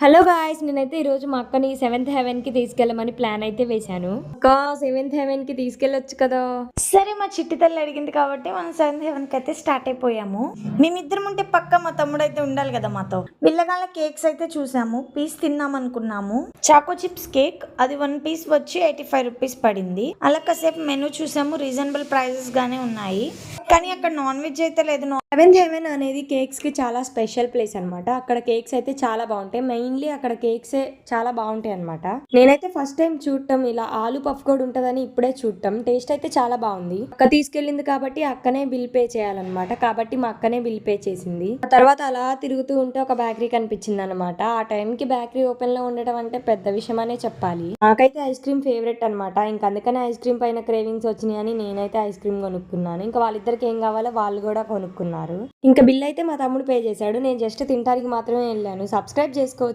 Hello guys! నేనైతే ఈరోజు మా అక్కని సెవెంత్ హెవెన్‌కి తీసుకెళ్ళమని ప్లాన్ అయితే వేశాను. అక్క సెవెంత్ హెవెన్‌కి తీసుకెళ్ళొచ్చు కదా! సరే మా చిట్టి తల్లి అడిగింది కాబట్టి మనం సెవెంత్ హెవెన్కి అయితే స్టార్ట్ అయిపోయాము. మేమిద్దరం ఉంటే పక్క మా తమ్ముడు అయితే ఉండాలి కదా మాతో. పిల్లగాళ్ళ కేక్స్ అయితే చూసాము, పీస్ తిన్నాం అనుకున్నాము. చాకో చిప్స్ కేక్ అది 1 పీస్ వచ్చి 85 రూపీస్ పడింది. అలా కాసేపు మెనూ చూసాము, రీజనబుల్ ప్రైజెస్ గానే ఉన్నాయి. కానీ అక్కడ నాన్ వెజ్ అయితే లేదు. సెవెంత్ హెవెన్ అనేది కేక్స్‌కి చాలా స్పెషల్ ప్లేస్ అనమాట. అక్కడ కేక్స్ అయితే చాలా బావుంటాయి. మెయిన్‌లీ అక్కడ కేక్సే చాలా బావుంటాయి అనమాట. నేనైతే ఫస్ట్ టైం చూడటం ఇలా ఆలు పఫ్ కూడా ఉంటదని ఇప్పుడే చూడటం. టేస్ట్ అయితే చాలా బావుంది. అక్క తీసుకెళ్ళింది కాబట్టి అక్కనే బిల్ పే చేయాలన్నమాట. కాబట్టి మా అక్కనే బిల్ పే చేసింది. ఆ తర్వాత అలా తిరుగుతూ ఉంటే ఒక బేకరీ కనిపించింది అనమాట. ఆ టైంకి బేకరీ ఓపెన్ లో ఉండడం అంటే పెద్ద విషయం అనే చెప్పాలి. నాకైతే ఐస్ క్రీమ్ ఫేవరెట్ అనమాట. ఇంకా అందుకనే ఐస్ క్రీమ్ పైన క్రేవింగ్స్ వచ్చినాయని నేనైతే ఐస్ క్రీమ్ కొనుక్కున్నాను. ఇంకా వాళ్ళిద్దరికి ఏం కావాలో వాళ్ళు కూడా కొనుక్కున్నారు. ఇంకా బిల్ అయితే మా తమ్ముడు పే చేశాడు. నేను జస్ట్ తినడానికి మాత్రమే వెళ్ళాను. సబ్స్క్రైబ్ చేసుకోవచ్చు.